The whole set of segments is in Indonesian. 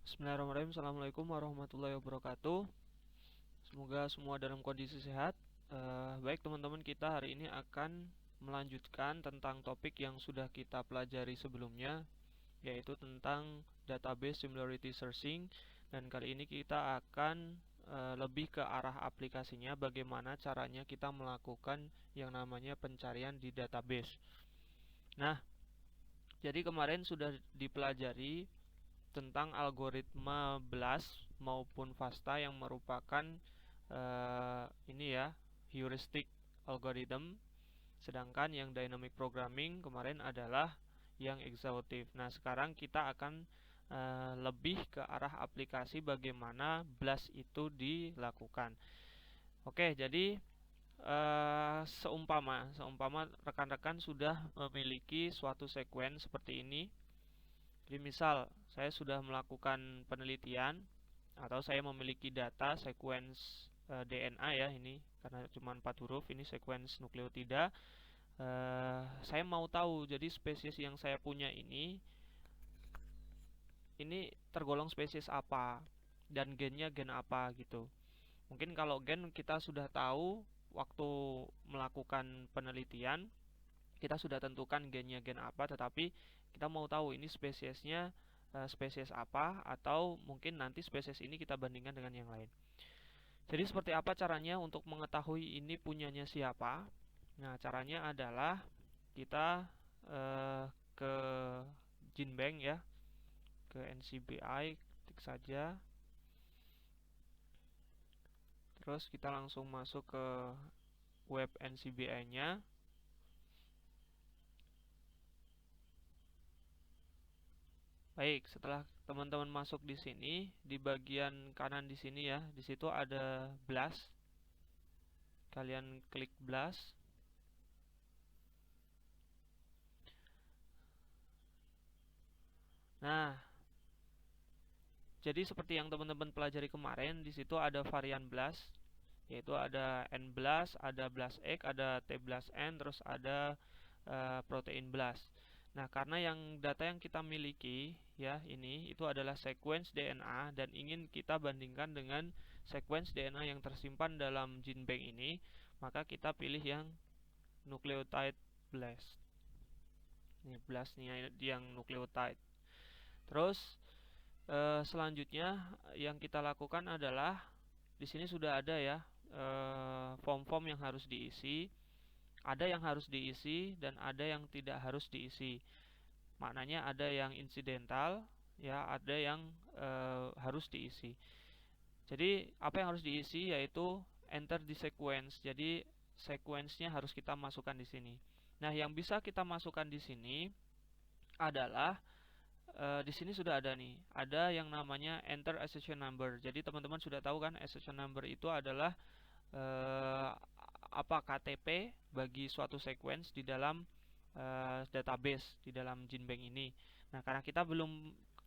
Bismillahirrahmanirrahim. Assalamualaikum warahmatullahi wabarakatuh. Semoga semua dalam kondisi sehat. Baik teman-teman, kita hari ini akan melanjutkan tentang topik yang sudah kita pelajari sebelumnya, yaitu tentang database similarity searching. Dan kali ini kita akan lebih ke arah aplikasinya, bagaimana caranya kita melakukan yang namanya pencarian di database. Nah, jadi kemarin sudah dipelajari tentang algoritma BLAST maupun FASTA yang merupakan ini ya, heuristic algorithm, sedangkan yang dynamic programming kemarin adalah yang eksekutif. Nah, sekarang kita akan lebih ke arah aplikasi bagaimana BLAST itu dilakukan. Oke, jadi seumpama rekan-rekan sudah memiliki suatu sequence seperti ini. Jadi misal saya sudah melakukan penelitian atau saya memiliki data sequence DNA ya, ini karena cuma 4 huruf, ini sequence nukleotida. Saya mau tahu jadi spesies yang saya punya ini tergolong spesies apa dan gennya gen apa gitu. Mungkin kalau gen kita sudah tahu waktu melakukan penelitian, kita sudah tentukan gennya gen apa, tetapi kita mau tahu ini spesiesnya spesies apa, atau mungkin nanti spesies ini kita bandingkan dengan yang lain. Jadi seperti apa caranya untuk mengetahui ini punyanya siapa? Nah, caranya adalah kita ke GenBank ya, ke NCBI, ketik saja. Terus kita langsung masuk ke web NCBI-nya. Baik, setelah teman-teman masuk di sini, di bagian kanan di sini ya, di situ ada BLAST. Kalian klik BLAST. Nah, jadi seperti yang teman-teman pelajari kemarin, di situ ada varian BLAST, yaitu ada N-BLAST, ada BLAST-X, ada T-BLAST-N, terus ada protein BLAST. Nah, karena yang data yang kita miliki ya ini itu adalah sequence DNA dan ingin kita bandingkan dengan sequence DNA yang tersimpan dalam GenBank ini, maka kita pilih yang nucleotide BLAST. Ini BLAST-nya yang nucleotide. Terus selanjutnya yang kita lakukan adalah di sini sudah ada ya form-form yang harus diisi. Ada yang harus diisi dan ada yang tidak harus diisi. Maknanya ada yang insidental ya, ada yang harus diisi. Jadi apa yang harus diisi yaitu enter the sequence. Jadi sequence-nya harus kita masukkan di sini. Nah, yang bisa kita masukkan di sini adalah di sini sudah ada nih, ada yang namanya enter accession number. Jadi teman-teman sudah tahu kan, accession number itu adalah eh, apa KTP bagi suatu sequence di dalam database di dalam GenBank ini. Nah, karena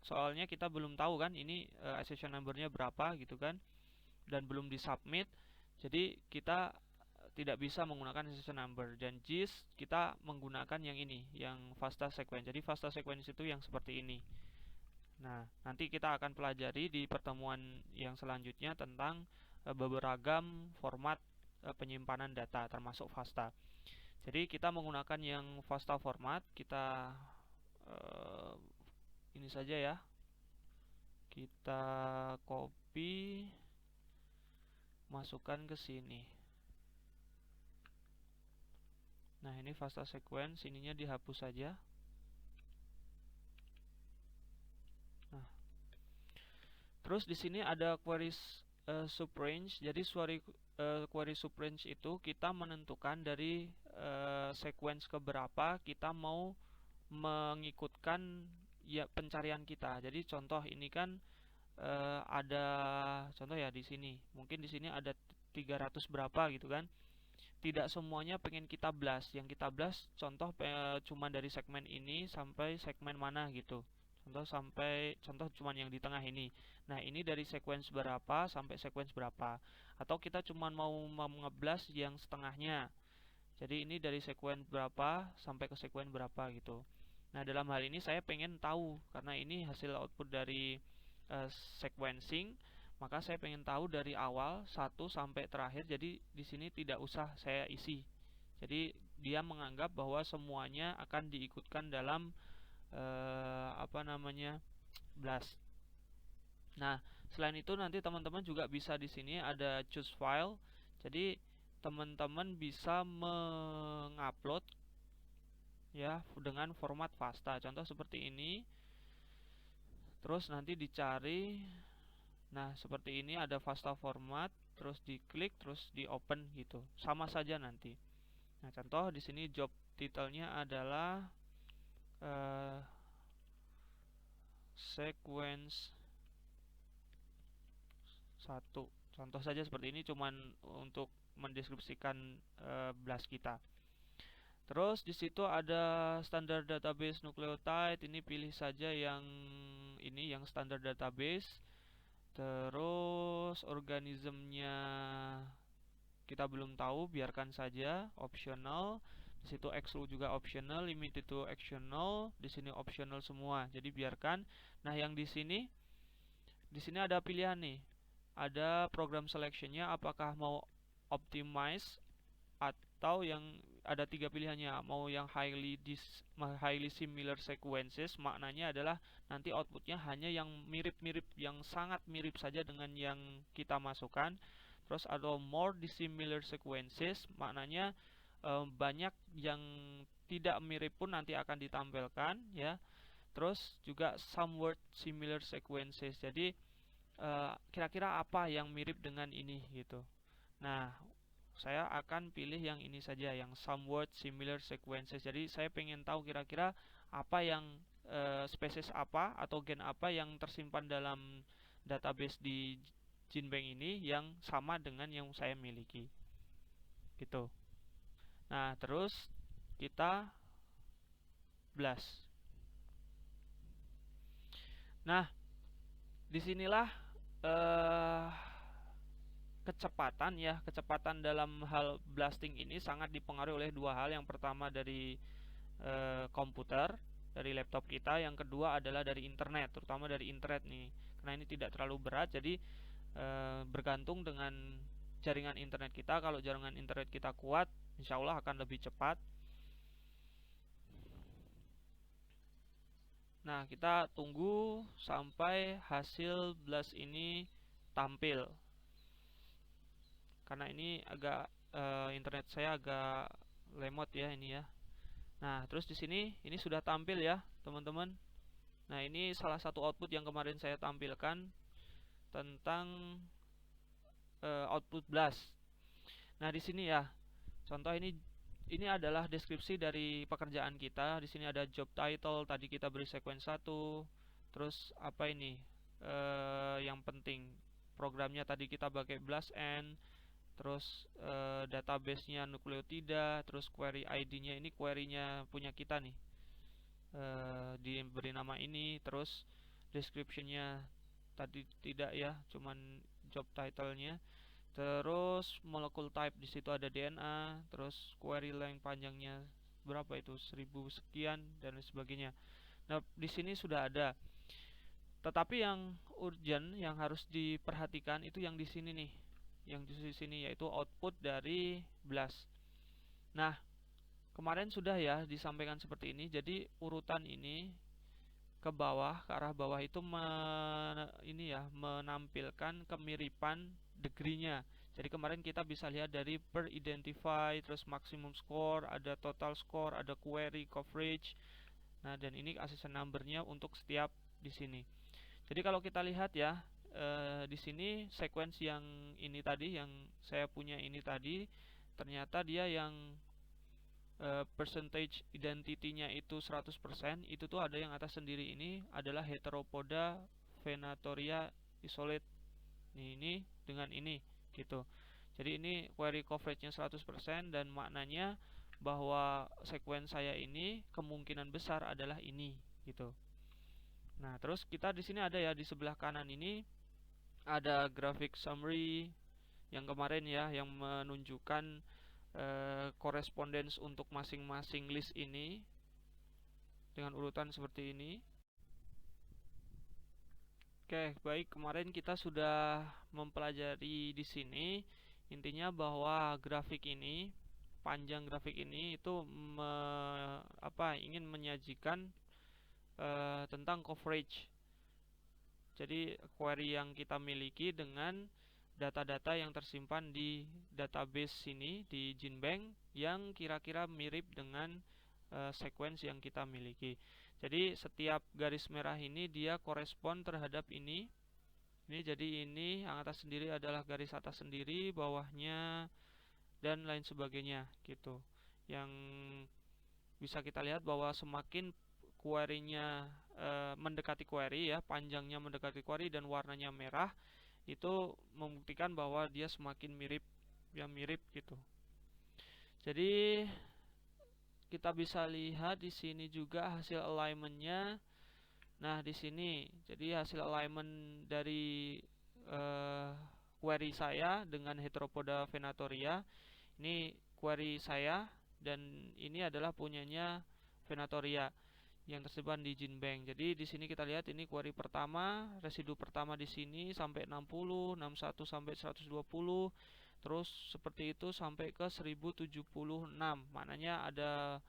soalnya kita belum tahu kan ini accession number-nya berapa gitu kan, dan belum disubmit, jadi kita tidak bisa menggunakan accession number. Dan JIS kita menggunakan yang ini, yang FASTA sequence. Jadi FASTA sequence itu yang seperti ini. Nah, nanti kita akan pelajari di pertemuan yang selanjutnya tentang beberapa format penyimpanan data termasuk FASTA. Jadi kita menggunakan yang FASTA format, kita ini saja ya. Kita copy, masukkan ke sini. Nah, ini FASTA sequence, ininya dihapus saja. Nah, terus di sini ada query subrange. Jadi query subrange itu kita menentukan dari sequence keberapa kita mau mengikutkan ya pencarian kita. Jadi contoh ini kan ada contoh ya di sini. Mungkin di sini ada 300 berapa gitu kan. Tidak semuanya pengen kita blast. Yang kita blast contoh cuma dari segmen ini sampai segmen mana gitu. Contoh cuman yang di tengah ini. Nah, ini dari sequence berapa sampai sequence berapa. Atau kita cuman mau ngeblast yang setengahnya. Jadi ini dari sequence berapa sampai ke sequence berapa gitu. Nah, dalam hal ini saya pengen tahu karena ini hasil output dari sequencing, maka saya pengen tahu dari awal 1 sampai terakhir. Jadi di sini tidak usah saya isi. Jadi dia menganggap bahwa semuanya akan diikutkan dalam BLAS. Nah, selain itu nanti teman-teman juga bisa di sini ada choose file. Jadi teman-teman bisa mengupload ya dengan format FASTA. Contoh seperti ini. Terus nanti dicari. Nah, seperti ini ada FASTA format, terus diklik, terus di open gitu. Sama saja nanti. Nah, contoh di sini job title-nya adalah sequence 1. Contoh saja seperti ini, cuman untuk mendeskripsikan BLAS kita. Terus di situ ada standar database nucleotide. Ini pilih saja yang ini, yang standar database. Terus organismenya kita belum tahu, biarkan saja, optional. Di situ exclude juga optional, limited to optional. Di sini optional semua, jadi biarkan. Nah, yang di sini ada pilihan nih. Ada program selectionnya, apakah mau optimize atau yang ada 3 pilihannya. Mau yang highly similar sequences, maknanya adalah nanti outputnya hanya yang mirip-mirip, yang sangat mirip saja dengan yang kita masukkan. Terus ada more dissimilar sequences, maknanya banyak yang tidak mirip pun nanti akan ditampilkan ya. Terus juga somewhat similar sequences. Jadi kira-kira apa yang mirip dengan ini gitu. Nah, saya akan pilih yang ini saja, yang somewhat similar sequences. Jadi saya pengen tahu kira-kira apa yang spesies apa atau gen apa yang tersimpan dalam database di GenBank ini yang sama dengan yang saya miliki gitu. Nah, terus kita BLAS. Nah, disinilah kecepatan dalam hal blasting ini sangat dipengaruhi oleh 2 hal. Yang pertama dari komputer, dari laptop kita. Yang kedua adalah dari internet, terutama dari internet nih. Karena ini tidak terlalu berat, jadi bergantung dengan jaringan internet kita. Kalau jaringan internet kita kuat, insya Allah akan lebih cepat. Nah, kita tunggu sampai hasil BLAS ini tampil. Karena ini agak internet saya agak lemot ya ini ya. Nah, terus di sini ini sudah tampil ya, teman-teman. Nah, ini salah satu output yang kemarin saya tampilkan tentang output BLAS. Nah, di sini ya, contoh ini adalah deskripsi dari pekerjaan kita. Di sini ada job title, tadi kita beri sequence 1. Terus apa ini? Yang penting programnya tadi kita pakai BLASTn. Terus database-nya nukleotida, terus query ID-nya ini query-nya punya kita nih. Diberi nama ini, terus description-nya tadi tidak ya, cuman job title-nya. Terus molecule type, di situ ada DNA, terus query length panjangnya berapa itu, 1000 sekian dan sebagainya. Nah, di sini sudah ada. Tetapi yang urgent yang harus diperhatikan itu yang di sini nih. Yang di sini yaitu output dari BLAS. Nah, kemarin sudah ya disampaikan seperti ini. Jadi urutan ini ke bawah, ke arah bawah itu menampilkan kemiripan degree-nya. Jadi kemarin kita bisa lihat dari per identify, terus maximum score, ada total score, ada query coverage. Nah, dan ini accession number-nya untuk setiap di sini. Jadi kalau kita lihat ya, di sini sequence yang ini tadi, yang saya punya ini tadi, ternyata dia yang percentage identity-nya itu 100%, itu tuh ada yang atas sendiri ini adalah Heteropoda venatoria isolate. Ini dengan ini gitu. Jadi ini query coverage-nya 100% dan maknanya bahwa sequence saya ini kemungkinan besar adalah ini gitu. Nah, terus kita di sini ada ya, di sebelah kanan ini ada graphic summary yang kemarin ya, yang menunjukkan correspondence untuk masing-masing list ini dengan urutan seperti ini. Oke, baik. Kemarin kita sudah mempelajari di sini intinya bahwa grafik ini, panjang grafik ini itu ingin menyajikan tentang coverage. Jadi query yang kita miliki dengan data-data yang tersimpan di database sini di GenBank yang kira-kira mirip dengan sequence yang kita miliki. Jadi setiap garis merah ini dia korespon terhadap ini. Jadi ini yang atas sendiri adalah garis atas sendiri, bawahnya dan lain sebagainya gitu. Yang bisa kita lihat bahwa semakin query-nya mendekati query ya, panjangnya mendekati query dan warnanya merah, itu membuktikan bahwa dia semakin mirip, mirip gitu. Jadi kita bisa lihat di sini juga hasil alignment-nya. Nah, di sini jadi hasil alignment dari query saya dengan Heteropoda venatoria. Ini query saya dan ini adalah punyanya venatoria yang tersebar di GenBank. Jadi di sini kita lihat ini query pertama, residu pertama di sini sampai 60, 61 sampai 120, terus seperti itu sampai ke 1076. Maknanya ada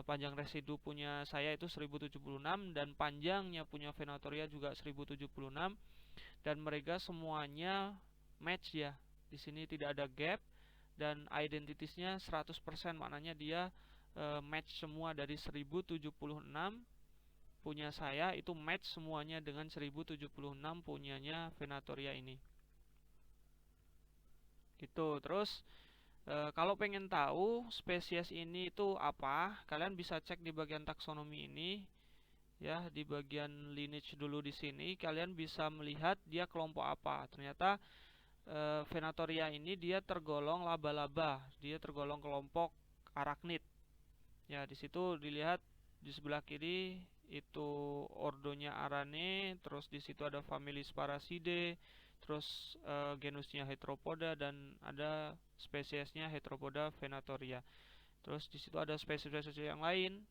panjang residu punya saya itu 1076 dan panjangnya punya venatoria juga 1076 dan mereka semuanya match ya. Di sini tidak ada gap dan identitasnya 100%, maknanya dia match semua dari 1076 punya saya itu match semuanya dengan 1076 punyanya venatoria ini. Gitu. Terus kalau pengen tahu spesies ini itu apa, kalian bisa cek di bagian taksonomi ini ya, di bagian lineage dulu di sini kalian bisa melihat dia kelompok apa. Ternyata venatoria ini dia tergolong laba-laba, dia tergolong kelompok arachnid. Ya, di situ dilihat di sebelah kiri itu ordonya Arane, terus di situ ada famili Sparacide, terus genusnya Heteropoda dan ada spesiesnya Heteropoda venatoria. Terus di situ ada spesies-spesies yang lain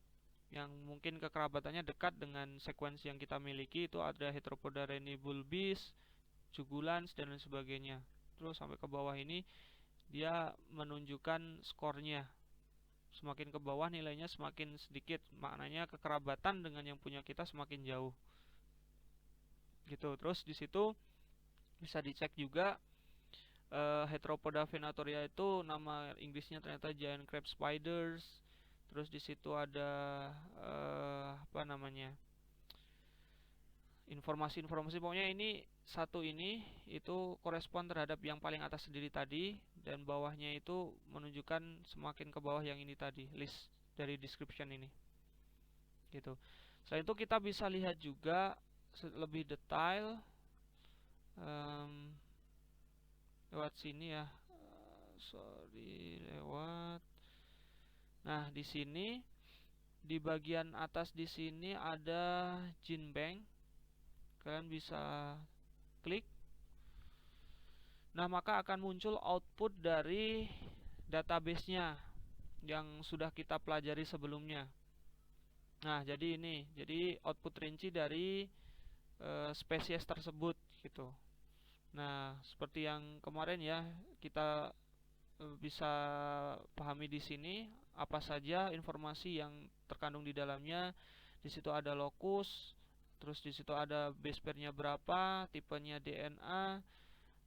yang mungkin kekerabatannya dekat dengan sekuensi yang kita miliki, itu ada Heteropoda renibulbis, jugulans dan lain sebagainya. Terus sampai ke bawah ini dia menunjukkan skornya. Semakin ke bawah nilainya semakin sedikit, maknanya kekerabatan dengan yang punya kita semakin jauh. Gitu. Terus di situ bisa dicek juga Heteropoda venatoria itu nama Inggrisnya ternyata giant crab spiders. Terus di situ ada informasi-informasi, pokoknya ini satu ini itu korespon terhadap yang paling atas sendiri tadi dan bawahnya itu menunjukkan semakin ke bawah yang ini tadi, list dari description ini gitu. Selain itu kita bisa lihat juga lebih detail lewat sini ya, lewat. Nah, di sini di bagian atas di sini ada GenBank. Kalian bisa klik. Nah, maka akan muncul output dari database-nya yang sudah kita pelajari sebelumnya. Nah, jadi ini, jadi output rinci dari spesies tersebut gitu. Nah, seperti yang kemarin ya, kita bisa pahami di sini apa saja informasi yang terkandung di dalamnya. Di situ ada locus, terus di situ ada base pair-nya berapa, tipenya DNA,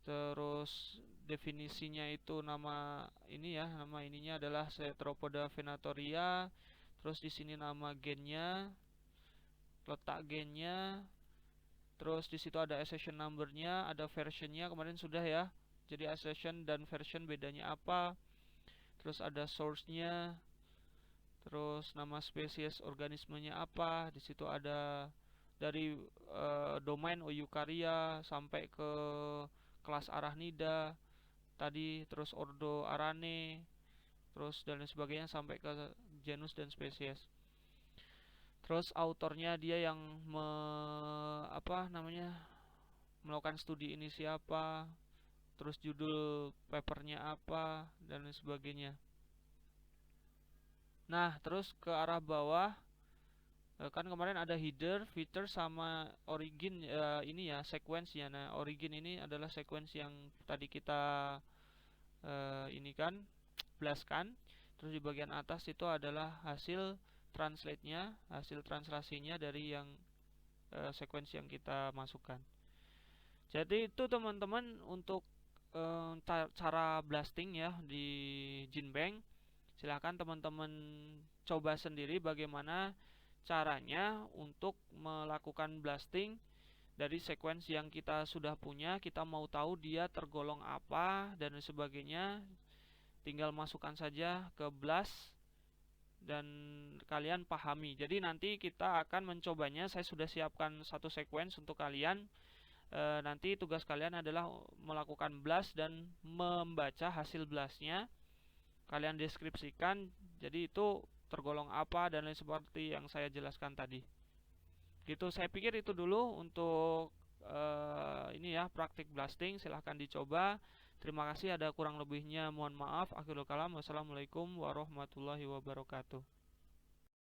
terus definisinya itu nama ini ya, nama ininya adalah Heteropoda venatoria. Terus di sini nama gennya, letak gennya. Terus di situ ada accession number-nya, ada version-nya kemarin sudah ya. Jadi accession dan version bedanya apa? Terus ada source-nya. Terus nama spesies organismenya apa? Di situ ada dari domain Eukarya sampai ke kelas Arachnida tadi, terus ordo Arane, terus dan lain sebagainya sampai ke genus dan spesies. Terus autornya dia yang melakukan studi ini siapa, terus judul papernya apa dan lain sebagainya. Nah, terus ke arah bawah Kan kemarin ada header, feature sama origin, ini ya sequence ya. Nah, origin ini adalah sequence yang tadi kita ini kan blast kan. Terus di bagian atas itu adalah hasil translate-nya, hasil translasinya dari yang sequence yang kita masukkan. Jadi itu teman-teman untuk cara blasting ya di Jinbang. Silahkan teman-teman coba sendiri bagaimana caranya untuk melakukan blasting dari sequence yang kita sudah punya. Kita mau tahu dia tergolong apa dan sebagainya, tinggal masukkan saja ke blast dan kalian pahami. Jadi nanti kita akan mencobanya. Saya sudah siapkan satu sequence untuk kalian. Nanti tugas kalian adalah melakukan blast dan membaca hasil blastnya. Kalian deskripsikan, jadi itu tergolong apa dan lain seperti yang saya jelaskan tadi. Gitu, saya pikir itu dulu untuk ini ya praktik blasting. Silahkan dicoba. Terima kasih, ada kurang lebihnya mohon maaf. Akhirul kalam, wassalamualaikum warahmatullahi wabarakatuh.